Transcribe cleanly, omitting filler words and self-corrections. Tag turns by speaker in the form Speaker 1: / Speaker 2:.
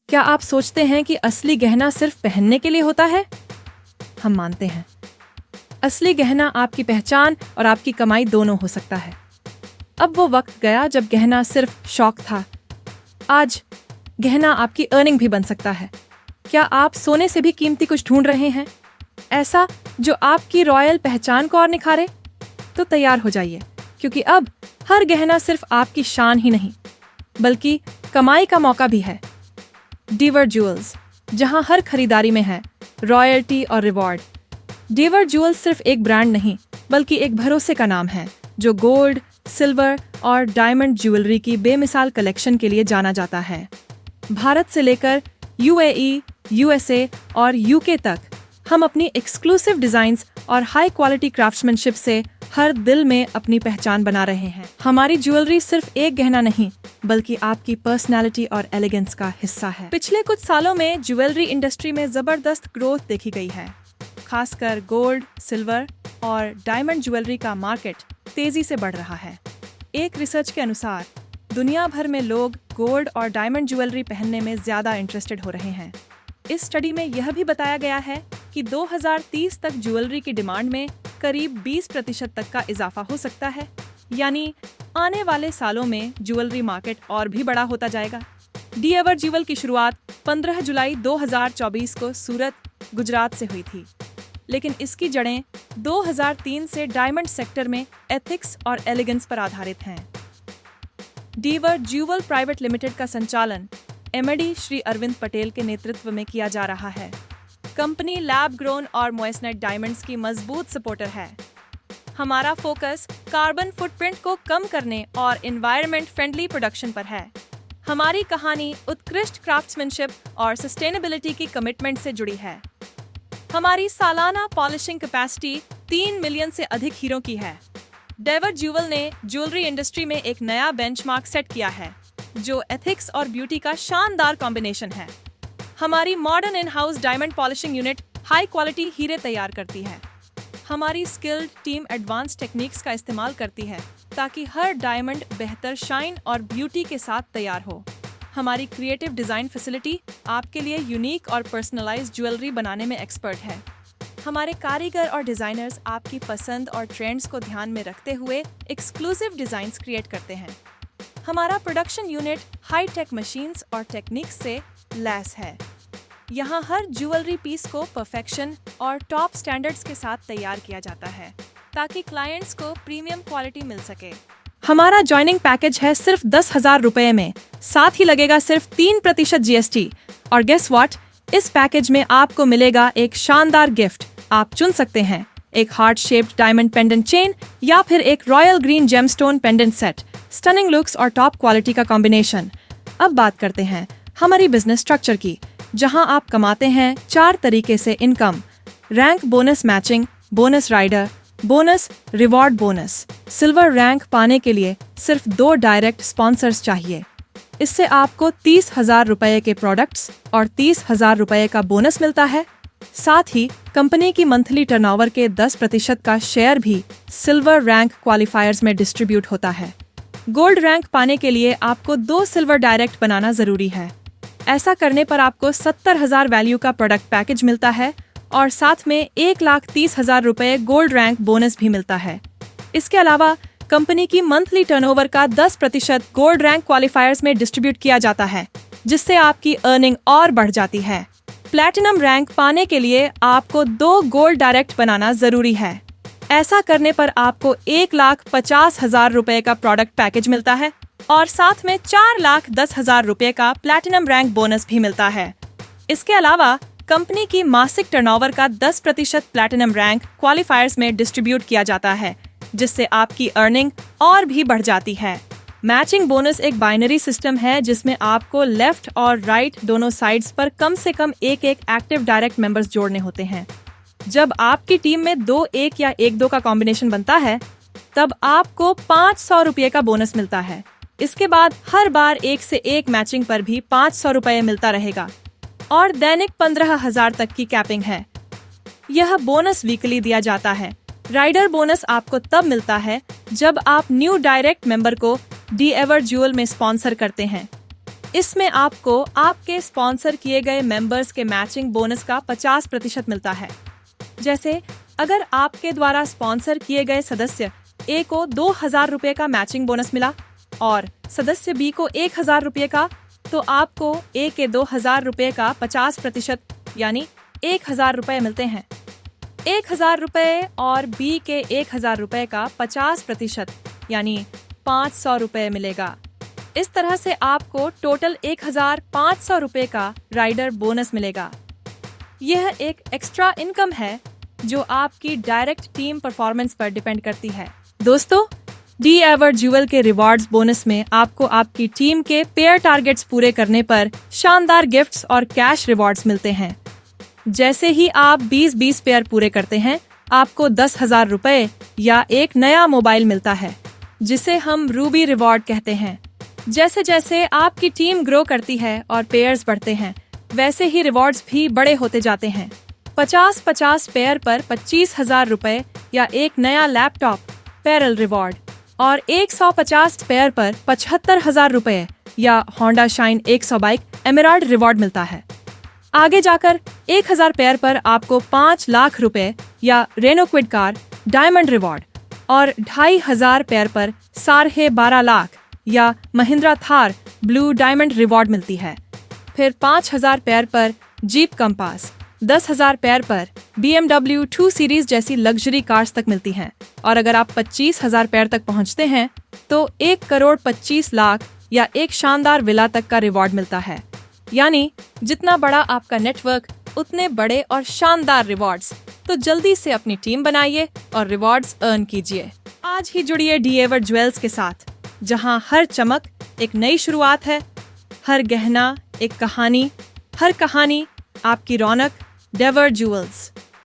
Speaker 1: क्या आप सोचते हैं कि असली गहना सिर्फ पहनने के लिए होता है? हम मानते हैं असली गहना आपकी पहचान और आपकी कमाई दोनों हो सकता है। अब वो वक्त गया जब गहना सिर्फ शौक था। आज गहना आपकी अर्निंग भी बन सकता है। क्या आप सोने से भी कीमती कुछ ढूंढ रहे हैं, ऐसा जो आपकी रॉयल पहचान को और निखारे? तो तैयार हो जाइए, क्योंकि अब हर गहना सिर्फ आपकी शान ही नहीं बल्कि कमाई का मौका भी है। डीवर ज्वेल्स, जहां हर खरीदारी में है रॉयल्टी और रिवॉर्ड। डीवर ज्वेल्स सिर्फ एक ब्रांड नहीं बल्कि एक भरोसे का नाम है जो गोल्ड, सिल्वर और डायमंड ज्वेलरी की बेमिसाल कलेक्शन के लिए जाना जाता है। भारत से लेकर यूएई, यूएसए और यूके तक हम अपनी एक्सक्लूसिव डिजाइन्स और हाई क्वालिटी क्राफ्ट्समैनशिप से हर दिल में अपनी पहचान बना रहे हैं। हमारी ज्वेलरी सिर्फ एक गहना नहीं बल्कि आपकी पर्सनालिटी और एलिगेंस का हिस्सा है। पिछले कुछ सालों में ज्वेलरी इंडस्ट्री में जबरदस्त ग्रोथ देखी गई है। खासकर गोल्ड, सिल्वर और डायमंड ज्वेलरी का मार्केट तेजी से बढ़ रहा है। एक रिसर्च के अनुसार दुनिया भर में लोग गोल्ड और डायमंड ज्वेलरी पहनने में ज्यादा इंटरेस्टेड हो रहे हैं। इस स्टडी में यह भी बताया गया है कि 2030 तक ज्वेलरी की डिमांड में करीब 20% तक का इजाफा हो सकता है। यानी आने वाले सालों में ज्वेलरी मार्केट और भी बड़ा होता जाएगा। डी एवर ज्वेल की शुरुआत 15 जुलाई 2024 को सूरत, गुजरात से हुई थी, लेकिन इसकी जड़ें 2003 से डायमंड सेक्टर में एथिक्स और एलिगेंस पर आधारित हैं। डीवर ज्वेल प्राइवेट लिमिटेड का संचालन एमडी श्री अरविंद पटेल के नेतृत्व में किया जा रहा है। कंपनी लैब ग्रोन और मोइसनेट डायमंड्स की मजबूत सपोर्टर है। हमारा फोकस कार्बन फुटप्रिंट को कम करने और एनवायरनमेंट फ्रेंडली प्रोडक्शन पर है। हमारी कहानी उत्कृष्ट क्राफ्ट्समैनशिप और सस्टेनेबिलिटी की कमिटमेंट से जुड़ी है। हमारी सालाना पॉलिशिंग कैपेसिटी 3 मिलियन से अधिक हीरों की है। डीवर ज्वेल ने ज्वेलरी इंडस्ट्री में एक नया बेंचमार्क सेट किया है, जो एथिक्स और ब्यूटी का शानदार कॉम्बिनेशन है। हमारी modern in house diamond polishing unit high quality हीरे तैयार करती है। हमारी स्किल्ड टीम एडवांस टेक्निक्स का इस्तेमाल करती है ताकि हर डायमंड बेहतर शाइन और ब्यूटी के साथ तैयार हो। हमारी क्रिएटिव डिजाइन फैसिलिटी आपके लिए यूनिक और पर्सनलाइज्ड ज्वेलरी बनाने में एक्सपर्ट है। हमारे कारीगर और डिजाइनर्स आपकी पसंद और ट्रेंड्स को ध्यान में रखते हुए एक्सक्लूसिव डिजाइन्स क्रिएट करते हैं। हमारा production unit high tech machines और टेक्निक्स से लैस है। यहाँ हर ज्वेलरी पीस को परफेक्शन और टॉप स्टैंडर्ड्स के साथ तैयार किया जाता है ताकि क्लाइंट्स को प्रीमियम क्वालिटी मिल सके। हमारा ज्वाइनिंग पैकेज है सिर्फ 10,000 रुपए में, साथ ही लगेगा सिर्फ 3% जीएसटी। और गेस व्हाट, इस पैकेज में आपको मिलेगा एक शानदार गिफ्ट। आप चुन सकते हैं एक heart shaped diamond pendant chain या फिर एक royal green gemstone pendant set. Stunning looks और टॉप क्वालिटी का कॉम्बिनेशन। अब बात करते हैं हमारी बिजनेस स्ट्रक्चर की, जहां आप कमाते हैं 4 तरीके से income: rank bonus matching, bonus rider, bonus reward bonus. Silver rank पाने के लिए सिर्फ 2 डायरेक्ट स्पॉन्सर्स चाहिए। इससे आपको 30,000 रुपए के प्रोडक्ट्स और 30,000 रुपए का बोनस मिलता है। साथ ही कंपनी की मंथली टर्नओवर के 10% का शेयर भी सिल्वर रैंक क्वालिफायर्स में डिस्ट्रीब्यूट होता है। गोल्ड रैंक पाने के लिए आपको 2 सिल्वर डायरेक्ट बनाना जरूरी है। ऐसा करने पर आपको 70,000 वैल्यू का प्रोडक्ट पैकेज मिलता है और साथ में 1,30,000 रुपए गोल्ड रैंक बोनस भी मिलता है। इसके अलावा कंपनी की मंथली टर्नओवर का 10% गोल्ड रैंक क्वालिफायर्स में डिस्ट्रीब्यूट किया जाता है, जिससे आपकी अर्निंग और बढ़ जाती है। प्लैटिनम रैंक पाने के लिए आपको 2 गोल्ड डायरेक्ट बनाना जरूरी है। ऐसा करने पर आपको 1,50,000 रुपए का प्रोडक्ट पैकेज मिलता है और साथ में 4,10,000 रुपए का प्लैटिनम रैंक बोनस भी मिलता है। इसके अलावा कंपनी की मासिक टर्नओवर का 10% प्लैटिनम रैंक क्वालिफायर्स में डिस्ट्रीब्यूट किया जाता है, जिससे आपकी अर्निंग और भी बढ़ जाती है। मैचिंग बोनस एक बाइनरी सिस्टम है जिसमें आपको लेफ्ट और राइट दोनों साइड्स पर कम से कम एक एक्टिव डायरेक्ट मेंबर्स जोड़ने होते हैं। जब आपकी टीम में 2-1 या 1-2 का कॉम्बिनेशन बनता है, तब आपको 500 रुपये का बोनस मिलता है। इसके बाद हर बार 1 से 1 मैचिंग पर भी 500 रुपये मिलता रहेगा और दैनिक 15,000 तक की कैपिंग है। यह बोनस वीकली दिया जाता है। राइडर बोनस आपको तब मिलता है जब आप न्यू डायरेक्ट मेंबर को डी एवर ज्वेल में स्पॉन्सर करते हैं। इसमें आपको आपके स्पॉन्सर किए गए मेंबर्स के मैचिंग बोनस का 50% मिलता है। जैसे अगर आपके द्वारा स्पॉन्सर किए गए सदस्य ए को 2000 रुपए का मैचिंग बोनस मिला और सदस्य बी को 1000 रुपए का, तो आपको ए के 2000 रुपए का 50% यानी 1000 रुपए मिलते हैं। 1000 रुपए और बी के 1000 रुपए का 50% यानी 500 रुपए मिलेगा। इस तरह से आपको टोटल 1500 रुपए का राइडर बोनस मिलेगा। यह एक एक्स्ट्रा इनकम है जो आपकी डायरेक्ट टीम परफॉर्मेंस पर डिपेंड करती है। दोस्तों, डी एवर ज्यूअल के रिवॉर्ड्स बोनस में आपको आपकी टीम के पेयर टारगेट्स पूरे करने पर शानदार गिफ्ट्स और कैश रिवॉर्ड्स मिलते हैं। जैसे ही आप 20-20 पेयर पूरे करते हैं, आपको 10,000 रुपए या एक नया मोबाइल मिलता है, जिसे हम रूबी रिवॉर्ड कहते हैं। जैसे जैसे आपकी टीम ग्रो करती है और पेयर्स बढ़ते हैं, वैसे ही रिवॉर्ड्स भी बड़े होते जाते हैं। 50-50 पेयर पर 25,000 रुपए या एक नया लैपटॉप पैरल रिवॉर्ड और 150 पेयर पर 75,000 रुपए या Honda shine 100 bike Emerald reward मिलता है। आगे जाकर 1000 पेयर पर आपको 5 लाख रुपए या Renault Kwid car diamond reward और 2500 पेयर पर साढ़े 12 लाख या Mahindra Thar blue diamond reward मिलती है। फिर 5000 पेयर पर जीप कंपास, 10,000 पेयर पर BMW 2 सीरीज जैसी लग्जरी कार्स तक मिलती हैं। और अगर आप 25,000 पेयर तक पहुंचते हैं तो 1,25,00,000 या एक शानदार विला तक का रिवॉर्ड मिलता है। यानी जितना बड़ा आपका नेटवर्क, उतने बड़े और शानदार रिवॉर्ड्स। तो जल्दी से अपनी टीम बनाइए और रिवॉर्ड्स अर्न कीजिए। आज ही जुड़िए डी एवर ज्वेल्स के साथ, जहां हर चमक एक नई शुरुआत है, हर गहना एक कहानी, हर कहानी आपकी रौनक। डेवर ज्वेल्स।